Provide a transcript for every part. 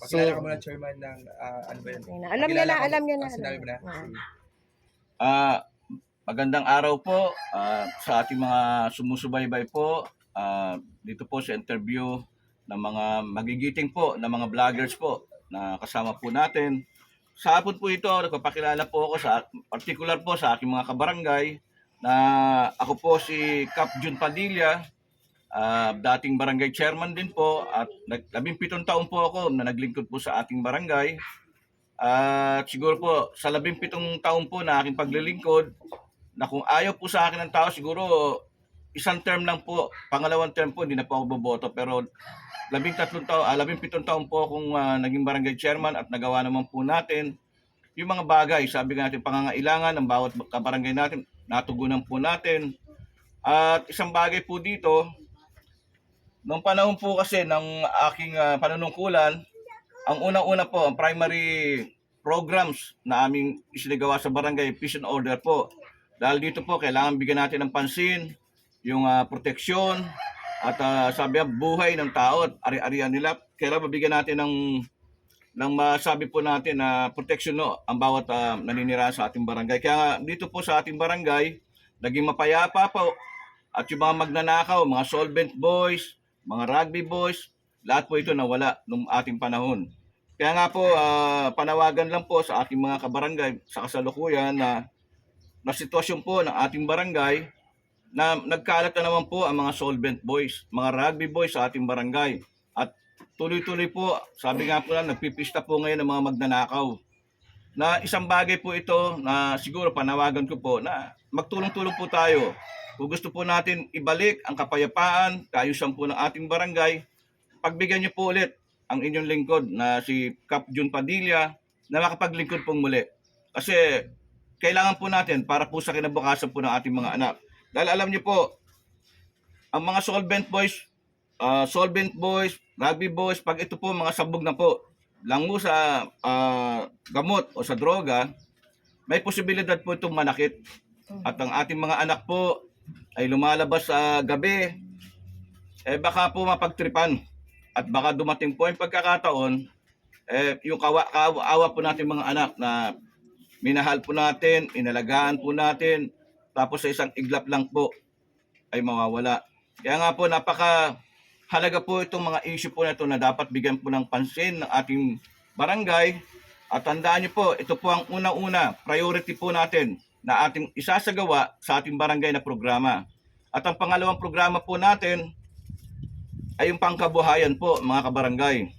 Pakilala ka muna, chairman ng ano ba yun? Alam niya na, alam niya na. Sinabi mo na? Magandang araw po sa ating mga sumusubaybay po dito po sa interview ng mga magigiting po ng mga vloggers po na kasama po natin. Sa hapon po ito, nagpapakilala po ako sa particular po sa aking mga kabarangay na ako po si Cap Jun Padilla, dating barangay chairman din po at 17 taon po ako na naglingkod po sa ating barangay. At siguro po sa 17 taon po na aking paglilingkod, na kung ayaw po sa akin ng tao, siguro isang term lang po, pangalawang term po, hindi na po ako boboto. Pero 17 taon po akong naging barangay chairman at nagawa naman po natin yung mga bagay, sabi nga natin, pangangailangan ng bawat kabarangay natin, natugunan po natin. At isang bagay po dito, noong panahon po kasi ng aking panunungkulan, ang unang-una po, ang primary programs na aming isinagawa sa barangay, peace and order po. Dahil dito po, kailangan bigyan natin ng pansin, yung proteksyon, at sabi buhay ng tao at ari-arian nila. Kailangan mabigyan natin ng masabi po natin na proteksyon ang bawat naninirahan sa ating barangay. Kaya nga, dito po sa ating barangay, naging mapayapa po. At yung mga magnanakaw, mga solvent boys, mga rugby boys, lahat po ito nawala nung ating panahon. Kaya nga po, panawagan lang po sa ating mga kabarangay sa kasalukuyan na sitwasyon po ng ating barangay na nagkalat na naman po ang mga solvent boys, mga rugby boys sa ating barangay. At tuloy-tuloy po, sabi nga po lang, nagpipista po ngayon ng mga magnanakaw. Na isang bagay po ito na siguro panawagan ko po na magtulong-tulong po tayo. Kung gusto po natin ibalik ang kapayapaan, kaayusan po ng ating barangay, pagbigyan niyo po ulit ang inyong lingkod na si Cap Jun Padilla na makapaglingkod pong muli. Kasi kailangan po natin para po sa kinabukasan po ng ating mga anak. Dahil alam niyo po, ang mga solvent boys, rugby boys, pag ito po mga sabog na po, lango sa gamot o sa droga, may posibilidad po itong manakit. At ang ating mga anak po ay lumalabas sa gabi, baka po mapagtripan. At baka dumating po yung pagkakataon, yung kawa po natin mga anak na minahal po natin, inalagaan po natin, tapos sa isang iglap lang po ay mawawala. Kaya nga po, napakahalaga po itong mga issue po na ito na dapat bigyan po ng pansin ng ating barangay. At tandaan niyo po, ito po ang una-una, priority po natin na ating isasagawa sa ating barangay na programa. At ang pangalawang programa po natin ay yung pangkabuhayan po, mga kabarangay.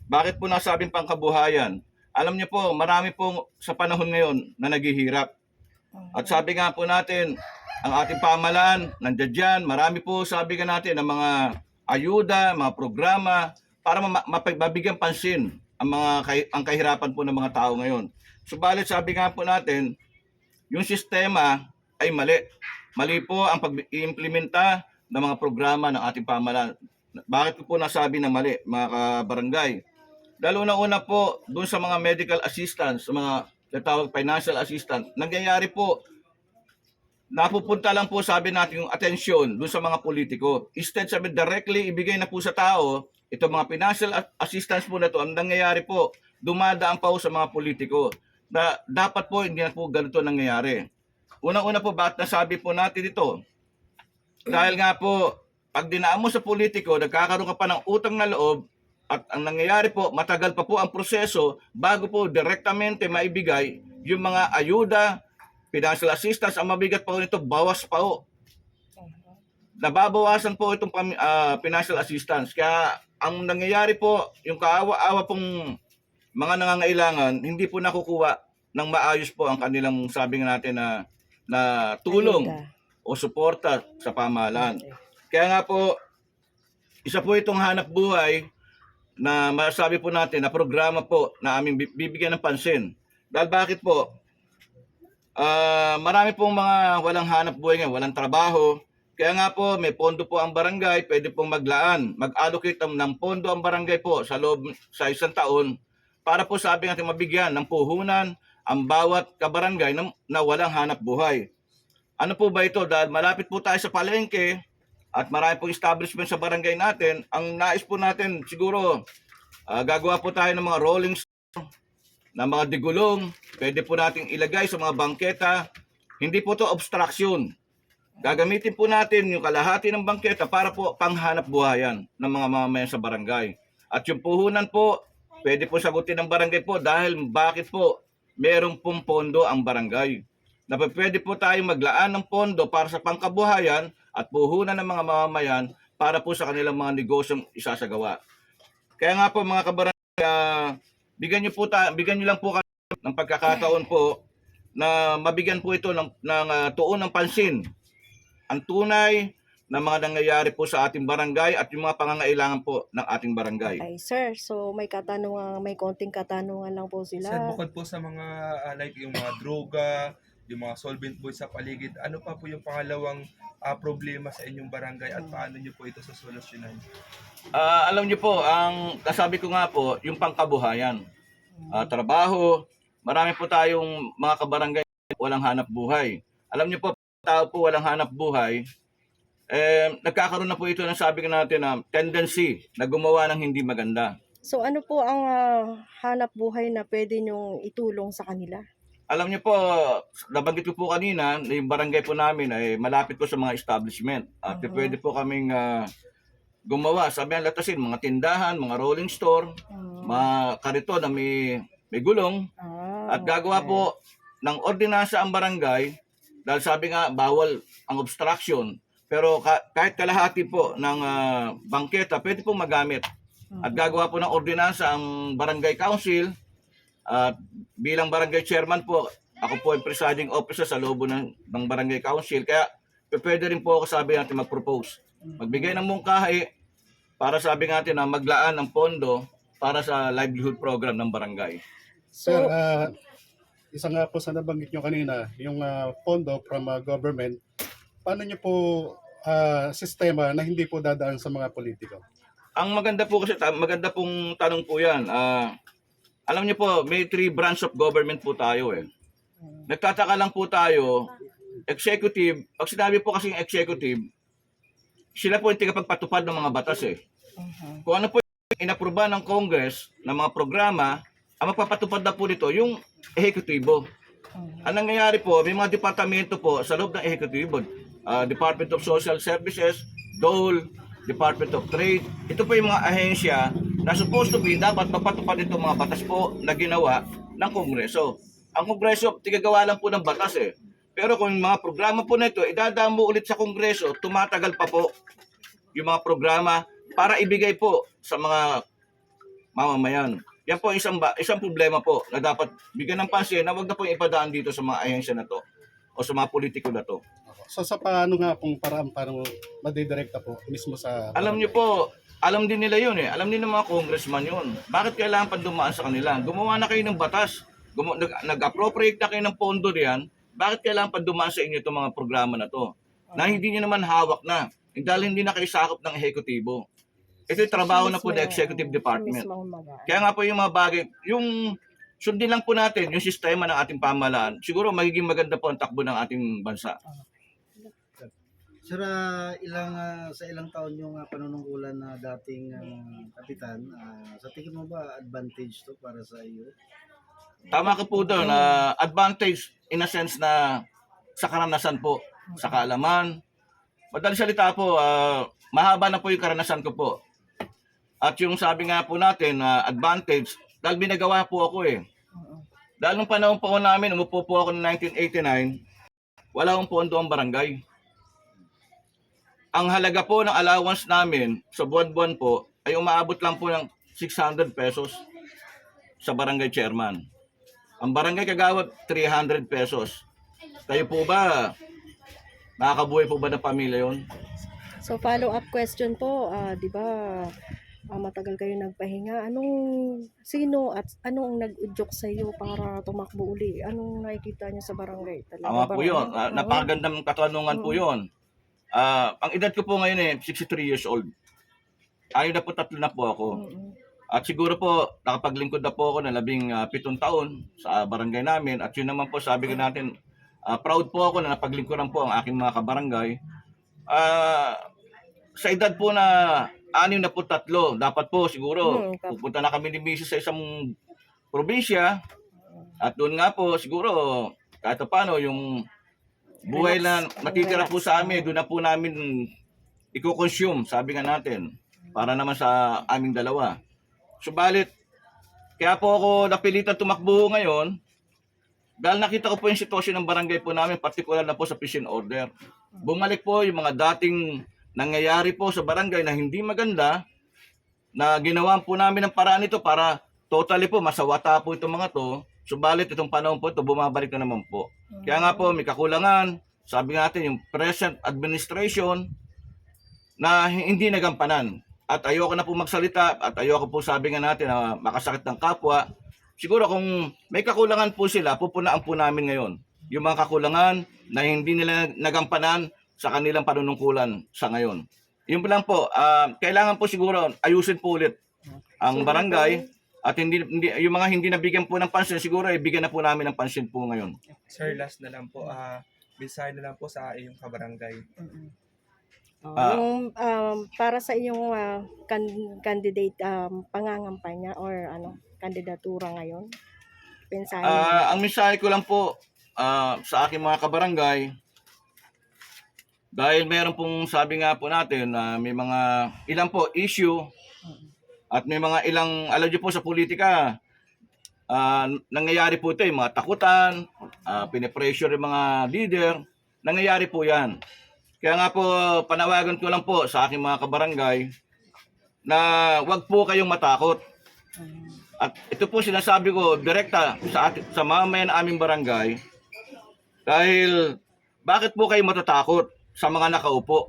Bakit po nasabing pangkabuhayan? Alam niyo po, marami po sa panahon ngayon na naghihirap. At sabi nga po natin, ang ating pamahalaan, nandiyan dyan, marami po sabi nga natin ng mga ayuda, mga programa, para mabigyan pansin ang kahirapan po ng mga tao ngayon. Subalit sabi nga po natin, yung sistema ay mali. Mali po ang pag-iimplementa ng mga programa ng ating pamahalaan. Bakit ko po nasabi na mali, mga kabarangay? Dahil una-una po, doon sa mga medical assistance, sa mga natawag financial assistance, nangyayari po, napupunta lang po sabi natin yung atensyon doon sa mga politiko. Instead sabi directly ibigay na po sa tao, ito mga financial assistance po na to, ang nangyayari po, dumadaan pa po sa mga politiko. Na dapat po hindi na po ganito nangyayari. Unang-una po, bakit nasabi po natin ito? Dahil nga po, pag dinaan mo sa politiko, nagkakaroon ka pa ng utang na loob, at ang nangyayari po, matagal pa po ang proseso bago po direktamente maibigay yung mga ayuda, financial assistance. Ang mabigat pa po nito, bawas pa po. Nababawasan po itong financial assistance. Kaya ang nangyayari po, yung kaawa-awa pong mga nangangailangan, hindi po nakukuha ng maayos po ang kanilang sabi natin na tulong o suporta sa pamahalaan. Kaya nga po, isa po itong hanap buhay na masasabi po natin na programa po na aming bibigyan ng pansin. Dahil bakit po? Marami pong mga walang hanap buhay ngayon, walang trabaho. Kaya nga po, may pondo po ang barangay, pwede pong maglaan, mag-allocate ng pondo ang barangay po sa loob sa isang taon para po sabi natin mabigyan ng puhunan ang bawat kabarangay na walang hanap buhay. Ano po ba ito? Dahil malapit po tayo sa palengke, at marami pong establishment sa barangay natin, ang nais po natin siguro Gagawa po tayo ng mga rolling na mga digulong. Pwede po nating ilagay sa mga bangketa. Hindi po to obstruction. Gagamitin po natin yung kalahati ng bangketa para po panghanap buhayan ng mga mamamayan sa barangay. At yung puhunan po, pwede po sagutin ng barangay po dahil bakit po merong pong pondo ang barangay. Na pwede po tayong maglaan ng pondo para sa pangkabuhayan at puhunan ng mga mamamayan para po sa kanilang mga negosyong isasagawa. Kaya nga po mga kabarangay, bigyan niyo lang po kami ng pagkakataon po na mabigyan po ito ng tuon ng pansin ang tunay na mga nangyayari po sa ating barangay at yung mga pangangailangan po ng ating barangay. Ay, sir, so may konting katanungan lang po sila. Sir, bukod po sa mga like yung mga droga, yung mga solvent boys sa paligid, ano pa po yung pangalawang problema sa inyong barangay at paano niyo po ito sosolusyonan? Alam niyo po, ang kasabi ko nga po, yung pangkabuhayan. Trabaho, marami po tayong mga kabarangay walang hanap buhay. Alam niyo po, tao po walang hanap buhay, nagkakaroon na po ito ng sabi natin na tendency na gumawa ng hindi maganda. So ano po ang hanap buhay na pwede nyong itulong sa kanila? Alam niyo po, nabanggit ko po kanina, yung barangay po namin ay malapit po sa mga establishment. At pwede po kaming gumawa, sabi ang latasin, mga tindahan, mga rolling store, mga kariton na may gulong. At gagawa po ng ordinansa ang barangay, dahil sabi nga, bawal ang obstruction. Pero kahit kalahati po ng bangketa, pwede po magamit. At gagawa po ng ordinansa ang barangay council. Bilang barangay chairman po, ako po ang presiding officer sa loob ng barangay council. Kaya pwede rin po ako sabi natin mag-propose. Magbigay ng mungkahi para sabi natin na maglaan ng pondo para sa livelihood program ng barangay. Sir, isa nga po sa nabanggit nyo kanina, yung pondo from government, paano nyo po sistema na hindi po dadaan sa mga politiko? Ang maganda po kasi, maganda pong tanong po yan. Alam niyo po, may 3 branch of government po tayo eh. Nagtataka lang po tayo, executive, pag sinabi po kasing executive, sila po yung tigapagpatupad ng mga batas eh. Kung ano po yung inapruba ng Congress ng mga programa, ang magpapatupad na po nito yung ehekutibo. Ang nangyayari po, may mga departamento po sa loob ng ehekutibo. Department of Social Services, DOLE, Department of Trade. Ito po yung mga ahensya na supposed to be dapat magpatupad itong mga batas po na ginawa ng Kongreso. Ang Kongreso, tigagawa lang po ng batas eh. Pero kung mga programa po na ito, idadamo ulit sa Kongreso, tumatagal pa po yung mga programa para ibigay po sa mga mamamayan. Yan po isang problema po na dapat bigyan ng pansin na wag na po yung ipadaan dito sa mga ahensya na to o sa mga politiko na to. So sa paano nga pong paraan para madidirekta po mismo sa... Alam niyo po, alam din nila yun eh. Alam din ng mga congressman yun. Bakit kailangan pa dumaan sa kanila? Gumawa na kayo ng batas. Nag-appropriate na kayo ng pondo riyan. Bakit kailangan pa dumaan sa inyo itong mga programa na to? Na hindi niyo naman hawak na. Dahil hindi na kayo sakop ng ehekutibo. Ito yung trabaho na po ng executive department. Kaya nga po yung mga bagay, yung sundin lang po natin, yung sistema ng ating pamahalaan, siguro magiging maganda po ang takbo ng ating bansa. Sir, sa ilang taon yung panunungkulan na dating kapitan, sa tingin mo ba advantage to para sa iyo? Tama ka po doon, advantage in a sense na sa karanasan po, sa kaalaman. Madaling salita po, mahaba na po yung karanasan ko po. At yung sabi nga po natin, advantage, dahil binagawa po ako eh. Dahil nung panahon po namin, umupo po ako noong 1989, wala akong pondo ang barangay. Ang halaga po ng allowance namin sa buwan-buwan po ay umaabot lang po ng 600 pesos sa barangay chairman. Ang barangay kagawad, 300 pesos. Kayo po ba, nakakabuhay po ba ng pamilya yon? So follow-up question po, di ba matagal kayo nagpahinga. Sino at anong nag-udyok sa iyo para tumakbo uli? Anong nakikita niyo sa barangay? Tama po yun. Napakagandang katanungan po yun. Ang edad ko po ngayon eh, 63 years old. Ayon na po 3 na po ako. At siguro po, nakapaglingkod na po ako ng 17 taon sa barangay namin. At yun naman po, sabi ko natin, proud po ako na napaglingkuran po ang aking mga kabarangay. Sa edad po na 63. Dapat po siguro Hmm, pupunta na kami ni Mrs. sa isang probinsya at doon nga po siguro kahit paano yung buhay na matitira po sa amin, doon na po namin i-consume, sabi nga natin, para naman sa aming dalawa. Subalit, kaya po ako napilitan tumakbo ngayon dahil nakita ko po yung sitwasyon ng barangay po namin, partikular na po sa peace and order. Bumalik po yung mga dating nangyayari po sa barangay na hindi maganda, na ginawa po namin ng paraan ito para totally po masawata po itong mga to. Subalit itong panahon po ito, bumabalik na naman po. Kaya nga po may kakulangan, sabi natin yung present administration na hindi nagampanan. At ayoko na po magsalita at ayoko po sabi nga natin na makasakit ng kapwa. Siguro kung may kakulangan po sila, pupunaan po namin ngayon. Yung mga kakulangan na hindi nila nagampanan sa kanilang panunungkulan sa ngayon. Yun lang po, kailangan po siguro ayusin po ulit ang barangay at hindi yung mga hindi nabigyan po ng pansin, siguro ibigyan na po namin ng pansin po ngayon. Sir, last na lang po, mensahe na lang po sa iyong kabarangay. Yung para sa iyong candidate pangangampanya or kandidatura ngayon, pensahe mo. Ang mensahe ko lang po sa aking mga kabarangay, dahil meron pong sabi nga po natin na may mga ilang po issue at may mga ilang, alam niyo po sa politika, nangyayari po ito yung mga takutan, pinipressure yung mga leader, nangyayari po yan. Kaya nga po, panawagan ko lang po sa aking mga kabarangay na wag po kayong matakot. At ito po sinasabi ko direkta sa mamamayan ng aming barangay dahil bakit po kayo matatakot sa mga nakaupo?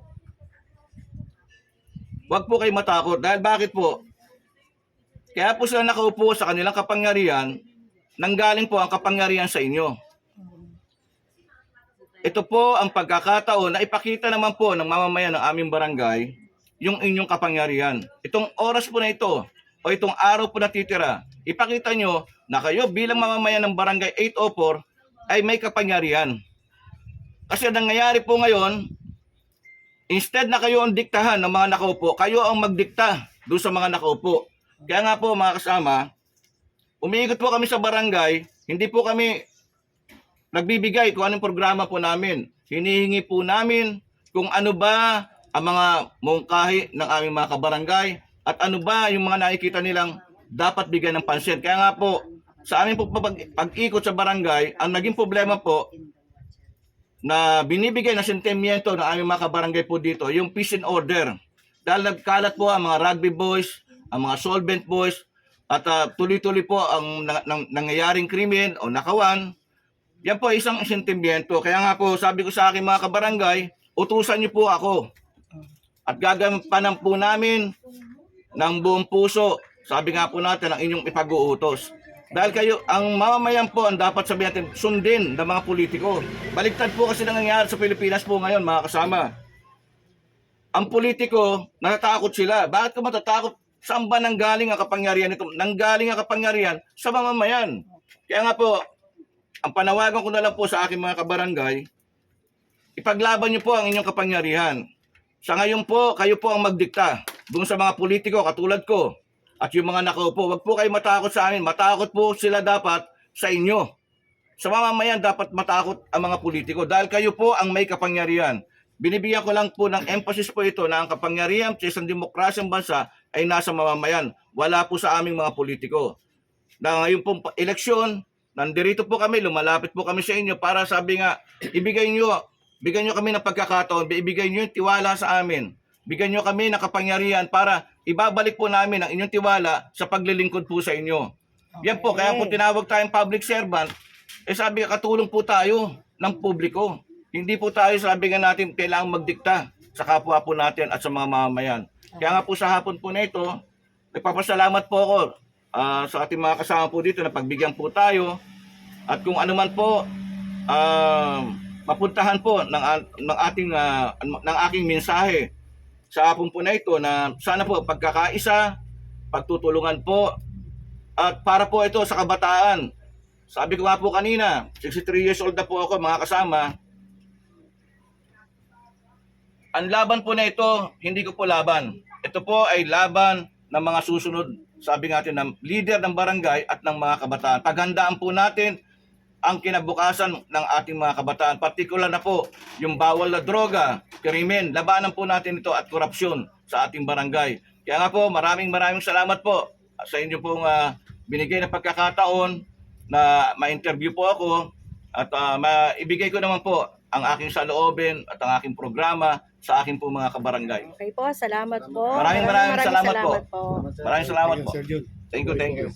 Wag po kayo matakot dahil bakit po? Kaya po sila nakaupo sa kanilang kapangyarihan, nanggaling po ang kapangyarihan sa inyo. Ito po ang pagkakataon na ipakita naman po ng mamamayan ng aming barangay yung inyong kapangyarihan. Itong oras po na ito o itong araw po na titira, ipakita nyo na kayo bilang mamamayan ng barangay 804 ay may kapangyarihan. Kasi ang nangyayari po ngayon, instead na kayo ang diktahan ng mga nakaupo, kayo ang magdikta doon sa mga nakaupo. Kaya nga po mga kasama, umiikot po kami sa barangay, hindi po kami nagbibigay kung anong programa po namin. Hinihingi po namin kung ano ba ang mga mungkahi ng aming mga kabarangay at ano ba yung mga nakikita nilang dapat bigyan ng pansin. Kaya nga po, sa aming pag-ikot sa barangay, ang naging problema po na binibigay na sentimiento ng aming mga kabarangay po dito, yung peace and order. Dahil nagkalat po ang mga rugby boys, ang mga solvent boys, at tuloy-tuloy po ang nangyayaring krimen o nakawan. Yan po isang sentimiento. Kaya nga po, sabi ko sa aking mga kabarangay, utusan niyo po ako. At gagampanan po namin ng buong puso. Sabi nga po natin, ang inyong ipag-uutos. Dahil kayo, ang mamamayan po ang dapat sabihin natin, sundin ng mga politiko. Baliktad po kasi nangyayari sa Pilipinas po ngayon, mga kasama. Ang politiko, natatakot sila. Bakit ka matatakot? Saan ba nanggaling ang kapangyarihan nito? Nanggaling ang kapangyarihan sa mamamayan. Kaya nga po, ang panawagan ko na lang po sa aking mga kabarangay, ipaglaban niyo po ang inyong kapangyarihan. Sa ngayon po, kayo po ang magdikta doon sa mga politiko katulad ko at yung mga nakaupo. Huwag po kayo matakot sa amin. Matakot po sila dapat sa inyo. Sa mamamayan, dapat matakot ang mga politiko dahil kayo po ang may kapangyarihan. Binibigyan ko lang po ng emphasis po ito na ang kapangyarihan sa isang demokrasyang bansa ay nasa mamamayan. Wala po sa aming mga politiko. Na ngayon pong eleksyon, nandirito po kami, lumalapit po kami sa inyo para sabi nga, bigyan nyo kami ng pagkakataon, ibigay nyo yung tiwala sa amin. Bigyan nyo kami ng kapangyarihan para ibabalik po namin ang inyong tiwala sa paglilingkod po sa inyo. Yan po, kaya po tinawag tayong public servant, sabi katulong po tayo ng publiko. Hindi po tayo sabi nga natin kailangang magdikta sa kapwa po natin at sa mga mamamayan. Kaya nga po sa hapon po na ito, nagpapasalamat po ako sa ating mga kasama po dito na pagbigyan po tayo at kung ano man po mapuntahan po ng aking mensahe sa hapon po na ito na sana po pagkakaisa, pagtutulungan po at para po ito sa kabataan. Sabi ko nga po kanina, 63 years old na po ako mga kasama. Ang laban po na ito, hindi ko po laban. ito po ay laban ng mga susunod, sabi natin, ng leader ng barangay at ng mga kabataan. Paghandaan po natin ang kinabukasan ng ating mga kabataan. Partikular na po yung bawal na droga, krimen, labanan po natin ito at korupsyon sa ating barangay. Kaya nga po, maraming salamat po sa inyo pong binigay na pagkakataon na ma-interview po ako at maibigay ko naman po ang aking saloobin at ang aking programa sa aking po mga kabarangay. Okay po, salamat po. Maraming salamat po. po. Maraming salamat po. Sir Jun. Thank you.